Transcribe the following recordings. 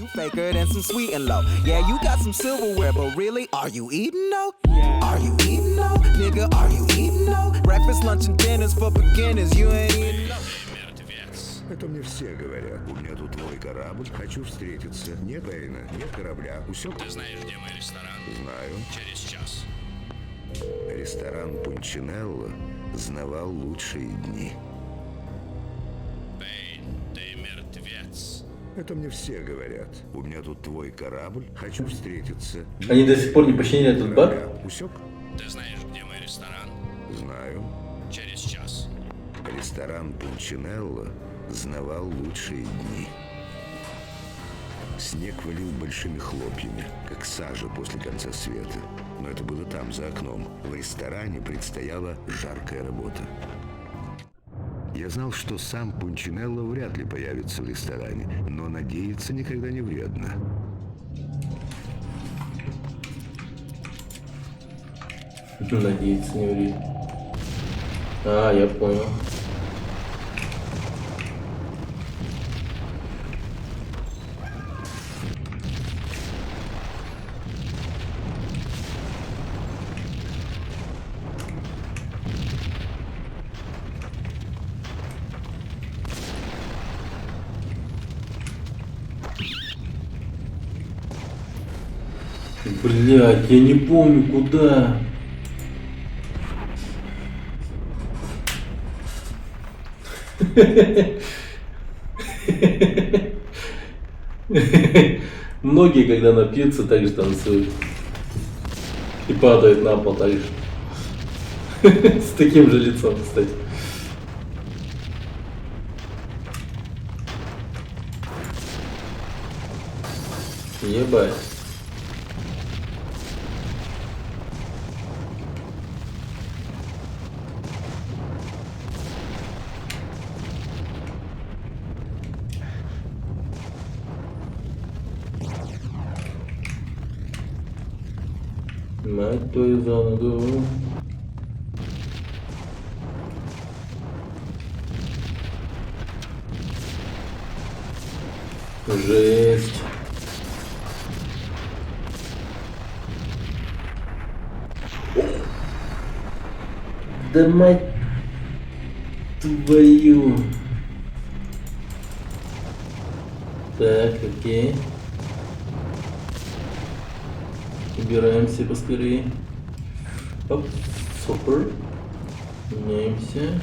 You faker than some sweet and low. Yeah, you got some silverware, but really, are you eating though? Are you eating though? Nigga, are you eating though? Breakfast, lunch, and dinners for beginners. You ain't eating though. Мертвец. Это мне все говорят. У меня тут твой корабль, хочу встретиться. Нет, Эйна, нет корабля. Усек? Ты знаешь, где мой ресторан? Знаю. Через час. Ресторан Пунчинелло знавал лучшие дни. Пейн, ты мертвец. Это мне все говорят. У меня тут твой корабль, хочу встретиться. Они до сих пор не починили этот баг? Усек? Ты знаешь, где мой ресторан? Знаю. Через час. Ресторан Пунчинелло знавал лучшие дни. Снег валил большими хлопьями, как сажа после конца света. Но это было там, за окном. В ресторане предстояла жаркая работа. Я знал, что сам Пунчинелло вряд ли появится в ресторане, но надеяться никогда не вредно. Надеяться не вред. А, я понял. Блять, я не помню куда. Многие, когда напьются, так же танцуют. И падают на пол так же. С таким же лицом, кстати. Ебать. Мать твою за ногу. Жесть. Да мать твою. Так, окей. Убираемся поскорее. Оп, супер. Меняемся.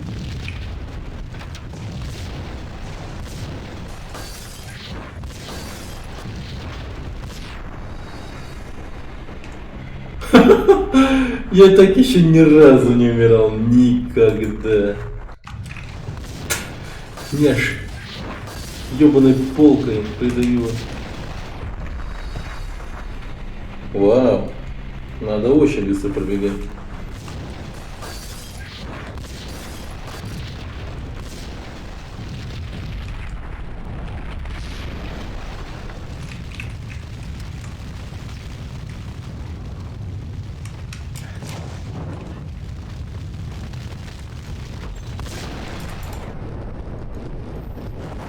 Я так еще ни разу не умирал. Никогда. Меня аж ебаной полкой придавило. Вау. Надо очень быстро пробегать.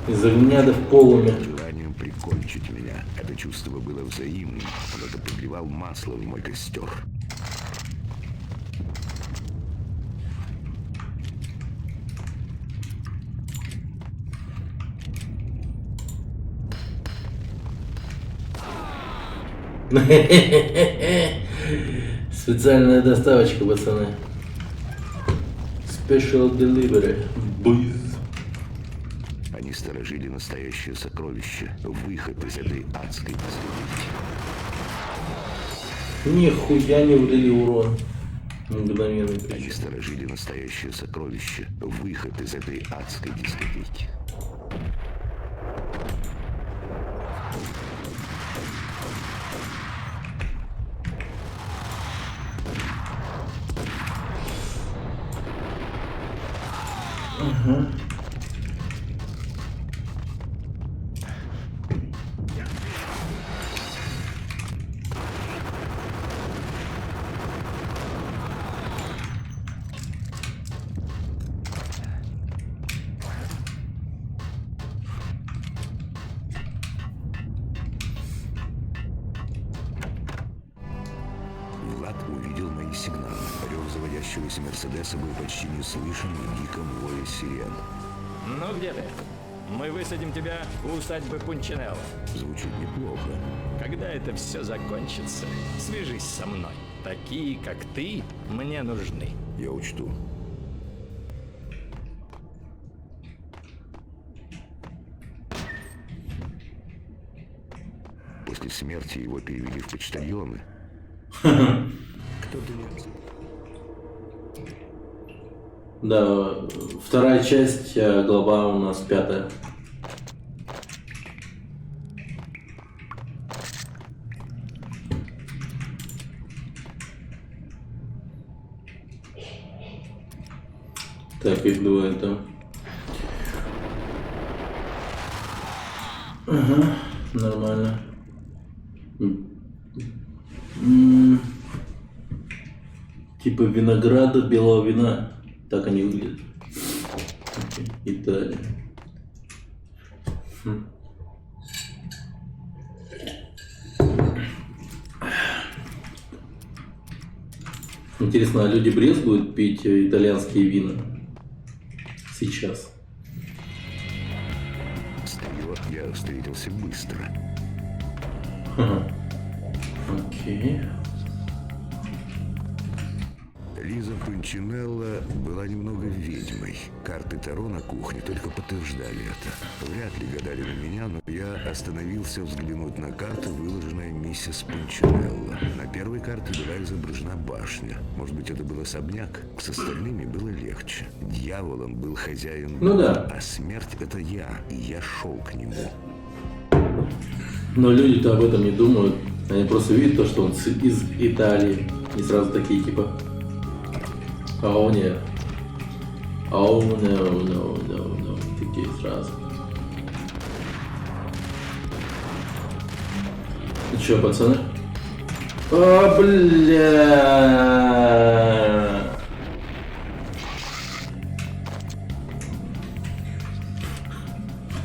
Из-за огня в полуме. Желанием прикончить меня. Это чувство было взаимным. Кто-то подливал масло в мой костер. Специальная доставочка, пацаны. Special delivery. Boys. Они сторожили настоящее сокровище. Выход из этой адской дискотеки. Нихуя не влили урон. Мгновенно Они причем. сторожили настоящее сокровище. Выход из этой адской дискотеки. Влад увидел мои сигналы. Рев заводящегося Мерседеса был почти не слышен в диком вое сирен. Ну где ты? Мы высадим тебя у усадьбы Пунчинелло. Звучит неплохо. Когда это все закончится, свяжись со мной. Такие, как ты, мне нужны. Я учту. После смерти его перевели в почтальоны. Да, вторая часть, а глава у нас 5. Так, их двое там. Ага, нормально. Типа винограда, белого вина. Так они выглядят. Италия. Интересно, а люди брезгуют пить итальянские вина? Сейчас. С трио я встретился быстро. Ага. Окей. Лиза Пунчинелло была немного ведьмой. Карты Таро на кухне только подтверждали это. Вряд ли гадали на меня, но я остановился взглянуть на карту, выложенную миссис Пунчинелло. На первой карте была изображена башня. Может быть, это был особняк? С остальными было легче. Дьяволом был хозяин, Ну да. а смерть — это я, и я шел к нему. Но люди-то об этом не думают. Они просто видят то, что он из Италии. И сразу такие типа... О, нет. О, no. Такие сразу. Ну чё, пацаны? О, бля.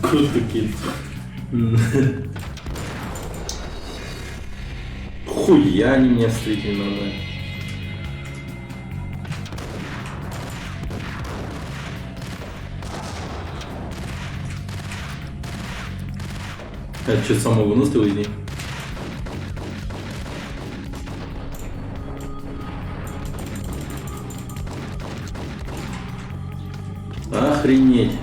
Кто такие? Хуя они меня встретили нормально. Это что, самый выносливый из них? Охренеть.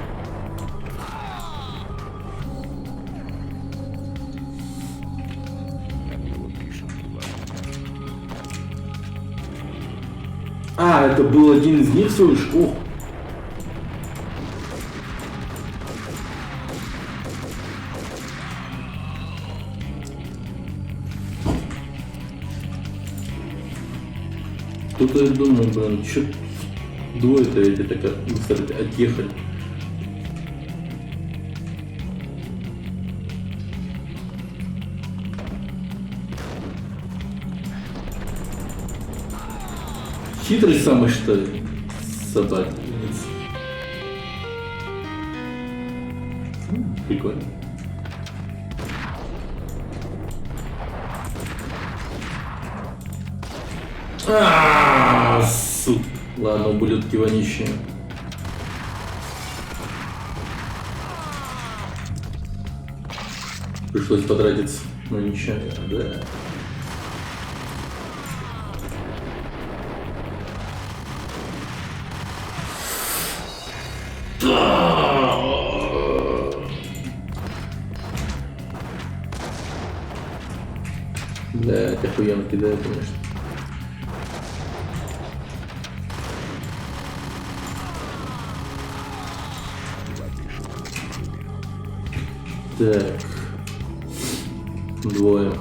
А, это был один из них всего лишь? Ох. Тут я думаю, блин, чё двое-то эти так быстро отъехали. Хитрый самый, что ли? Собака. Прикольно. Сука. Ладно, ублюдки вонищие. Пришлось потратиться, но ничего, да. Блядь, охуенно кидает, конечно. Так. Двое.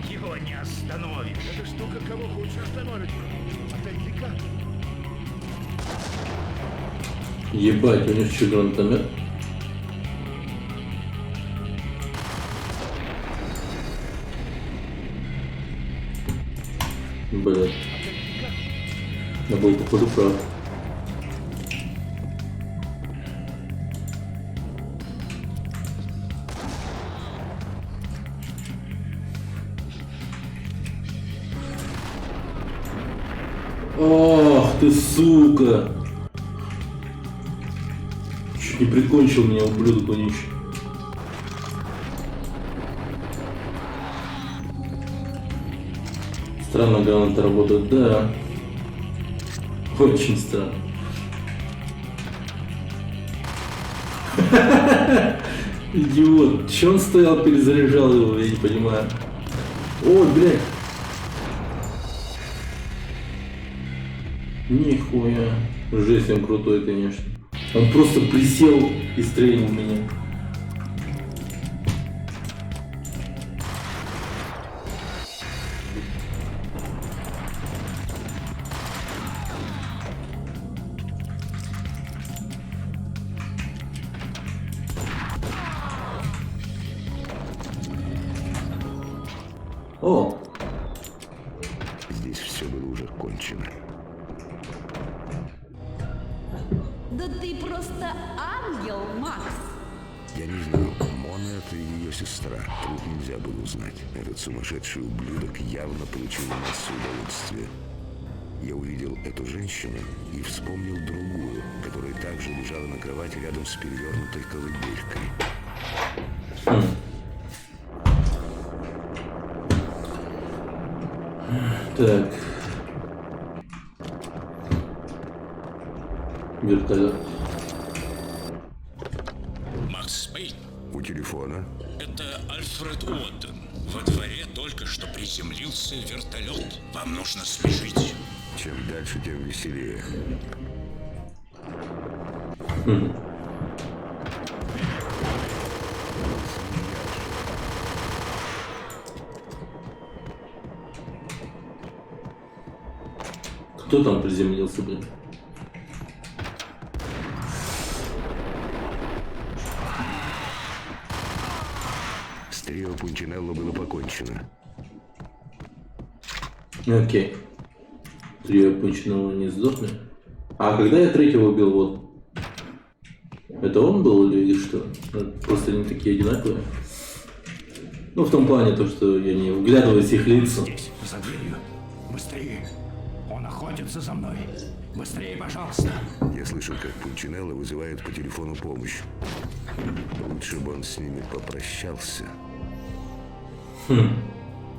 Его не остановишь. Эта штука кого лучше остановит? Отойди-ка. Ебать, у них что, гранатомет? Блядь. Я был походу прав. Ох ты, сука! Чуть не прикончил меня, ублюдок вонючий. Странно граната работает, да. Очень странно. Идиот. Че он стоял, перезаряжал его, я не понимаю. Ой, блядь. Нихуя. Жесть, он крутой, конечно. Он просто присел и стрельнул в меня. О, Здесь все было уже кончено. Да ты просто ангел, Макс. Я не знал, Мона это и ее сестра. Тут нельзя было узнать. Этот сумасшедший ублюдок явно получил массу удовольствия. Я увидел эту женщину и вспомнил другую, которая также лежала на кровати рядом с перевернутой колыбелькой. так. Вертолет. Макс Пейн, У телефона это Альфред Уоттон. Во дворе только что приземлился вертолет. Вам нужно спешить. чем дальше, тем веселее. Кто там приземлился, блин? С трио Пунчинелло было покончено. Окей. Трио Пунчинелло не сдохли. А когда я третьего убил, вот. Это он был или что? Просто они такие одинаковые. Ну, в том плане, то, что я не вглядываюсь в их лица. Здесь, за дверью. Быстрее. Он охотится за мной. Быстрее, пожалуйста. Я слышал, как Пунчинелло вызывает по телефону помощь. Лучше бы он с ними попрощался.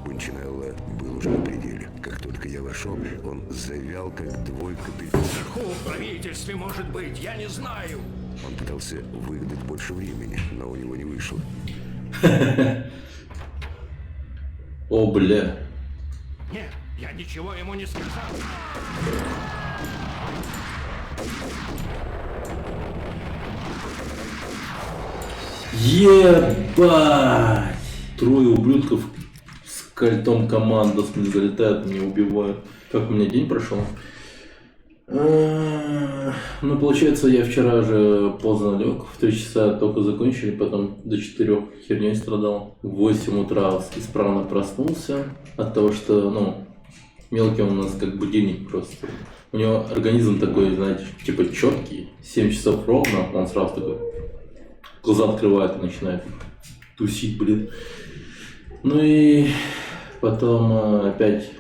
Пунчинелло был уже на пределе. Как только я вошел, он завял, как двойка бельцов. В правительстве, может быть, я не знаю. Он пытался выгадать больше времени, но у него не вышло. О, бля. Нет, я ничего ему не сказал. Ебать! Трое ублюдков с кольтом командос мне залетают, меня убивают. Как у меня день прошел? Ну, получается, я вчера же поздно лег, в 3 часа только закончили, потом до 4 херней страдал. В 8 утра исправно проснулся от того, что, ну, мелкий он у нас как будильник просто. У него организм такой, знаете, типа четкий, 7 часов ровно, он сразу такой глаза открывает и начинает тусить, блин. Ну и потом опять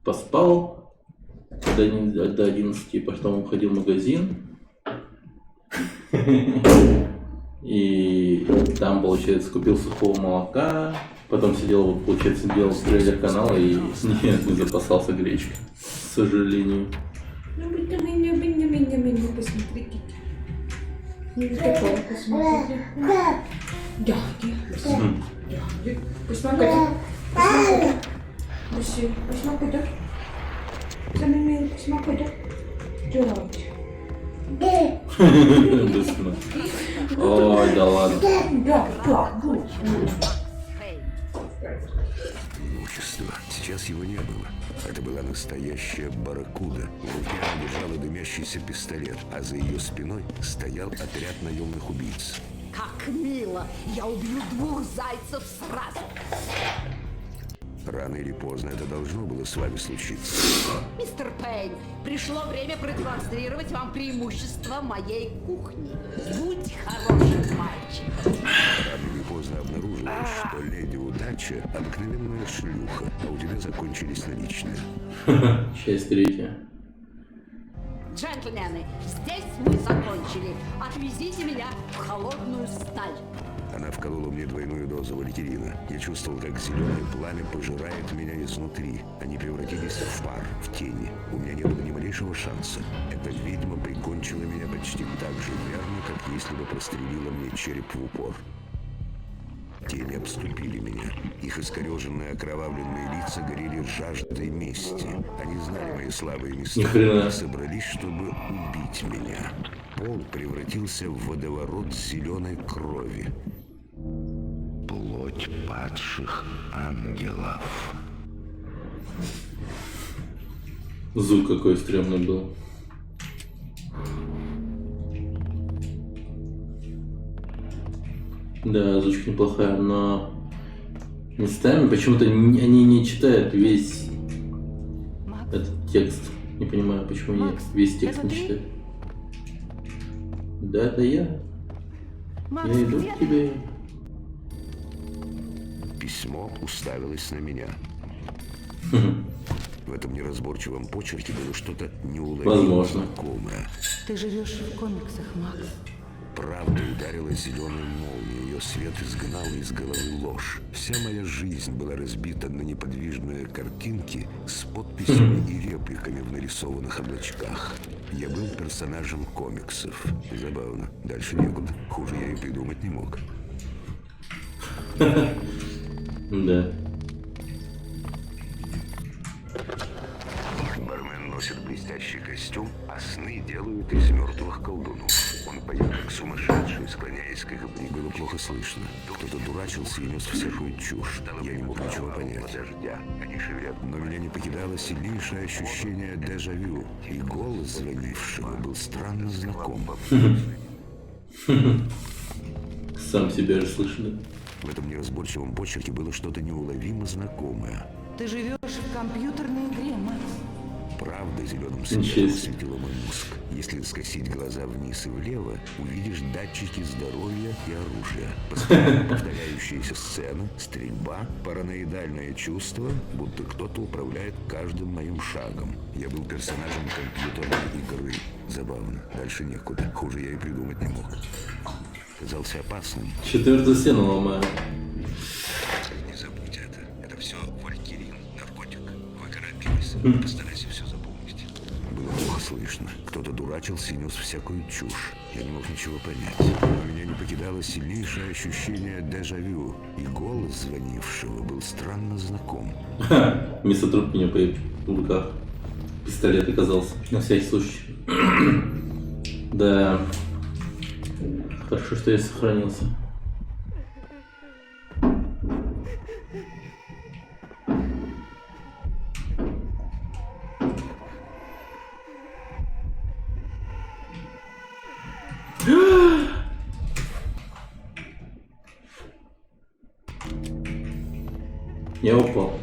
поспал до 11, потом уходил в магазин. И там, получается, купил сухого молока. Потом сидел, вот, получается, делал трейлер канала и не запасался гречкой, к сожалению. Посмотрите. Ну, такое, посмотрите. Дяди. Дяди. Посмотрите. Посмотрите. Посмотрите. Самими посмотрите. Делайте. Быстро. Ой, да ладно. Да. Имущество. Сейчас его не было. Это была настоящая барракуда. В руке она держала дымящийся пистолет, а за ее спиной стоял отряд наемных убийц. Как мило! Я убью 2 зайцев сразу. Рано или поздно это должно было с вами случиться. Мистер Пейн, пришло время продемонстрировать вам преимущество моей кухни. Будь хорошим мальчиком. Рано или поздно обнаружилось, что леди Удача обыкновенная шлюха, а у тебя закончились наличные. Часть 3. Джентльмены, здесь мы закончили. Отвезите меня в холодную сталь. Она вколола мне двойную дозу валькирина. Я чувствовал, как зеленое пламя пожирает меня изнутри. Они превратились в пар, в тени. У меня не было ни малейшего шанса. Эта ведьма прикончила меня почти так же верно, как если бы прострелила мне череп в упор. Тени обступили меня. Их искореженные окровавленные лица горели жаждой мести. Они знали мои слабые места и собрались, чтобы убить меня. Пол превратился в водоворот зеленой крови. Плоть падших ангелов. Звук какой стрёмный был. Да, озвучка неплохая, но местами почему-то они не читают весь этот текст. Не понимаю, почему они весь текст не читают. Да, это я. Я иду к тебе. Письмо уставилось на меня. В этом неразборчивом почерке было что-то неуловимо знакомое. Ты живешь в комиксах, Макс. Правда ударила зеленой молнией, ее свет изгнал из головы ложь. Вся моя жизнь была разбита на неподвижные картинки с подписями и репликами в нарисованных облачках. Я был персонажем комиксов. Забавно. Дальше некуда. Хуже я и придумать не мог. Да. Бармен носит блестящий костюм, а сны делают из мертвых колдунов. Он поет как сумасшедший, склоняясь к их бриге. Было плохо слышно. Кто-то дурачился и нес всякую чушь. Я не мог ничего понять. Но меня не покидало сильнейшее ощущение дежавю. И голос звонившего был странно знаком. Сам себя же слышно. В этом неразборчивом почерке было что-то неуловимо знакомое. Ты живешь в компьютерной игре, Макс. Правда зеленым светом светила мой мозг. Если скосить глаза вниз и влево, увидишь датчики здоровья и оружия. Постоянно повторяющиеся сцены, стрельба, параноидальное чувство, будто кто-то управляет каждым моим шагом. Я был персонажем компьютерной игры. Забавно. Дальше некуда. Хуже я и придумать не мог. Казался опасным. Четвертую стену ломаю. Не забудь это. Это все валькирин, наркотик. Выкарабкивайся. Постарайся все запомнить. Было плохо слышно. Кто-то дурачился и нес всякую чушь. Я не мог ничего понять. Но меня не покидало сильнейшее ощущение дежавю. И голос звонившего был странно знаком. Вместо трубки у него в руках пистолет оказался. На всякий случай. Да. Хорошо, что я сохранился. Я упал.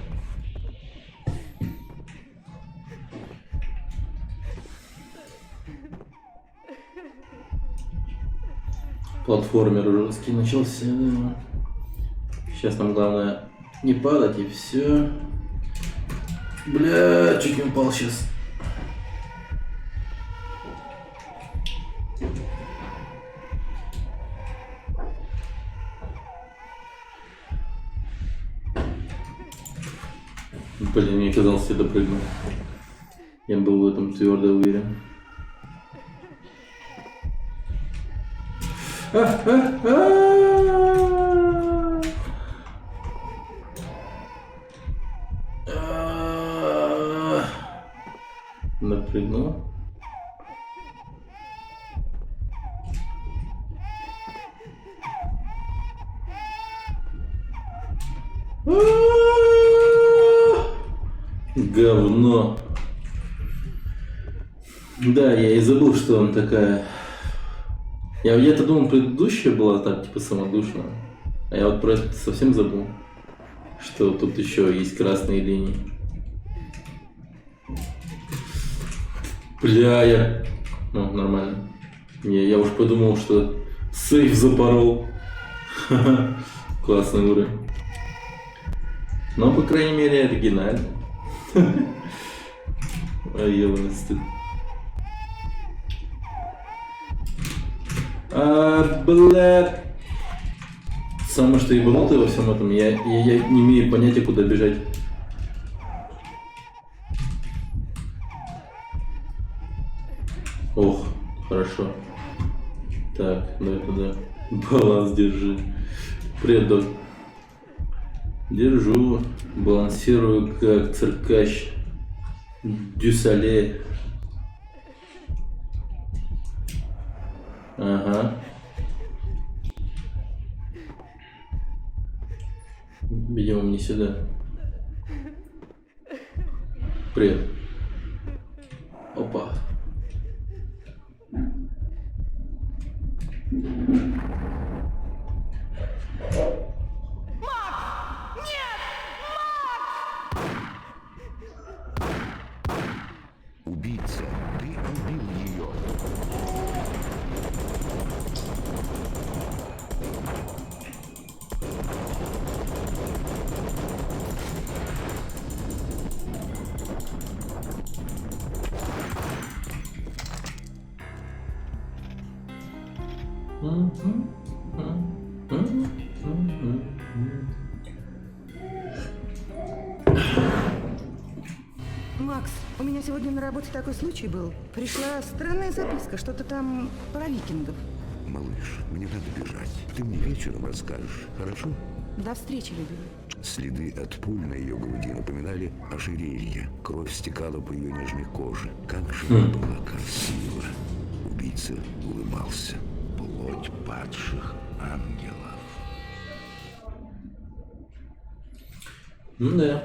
Платформер жесткий начался. Сейчас нам главное не падать и все. Бля, чуть не упал сейчас. Блин, мне казалось, я допрыгнул. Я был в этом твердо уверен. Напрыгнул. Говно. Да, я и забыл, что он такая. Я-то думал, предыдущая была так, типа, самодушная. А я вот про это совсем забыл. Что тут еще есть красные линии. Бля, я... Ну, нормально. Я уж подумал, что сейф запорол. Классный уровень. Но, по крайней мере, оригинально. А ебаный стыд. Бля. Самое что ебанутое во всем этом, я не имею понятия, куда бежать. Ох, хорошо. Так, давай туда. Баланс держи. Привет, док. Держу. Балансирую как циркач Дюсале. Ага. Видимо, мне сюда. Привет. Опа. Убийца, ты убил ее. Макс, у меня сегодня на работе такой случай был. Пришла странная записка, что-то там про викингов. Малыш, мне надо бежать. Ты мне вечером расскажешь, хорошо? До встречи, любимый. Следы от пуль на ее груди напоминали ожерелье. Кровь стекала по ее нежной коже. Как же она была красива. Убийца улыбался. Плоть падших ангелов. Ну да.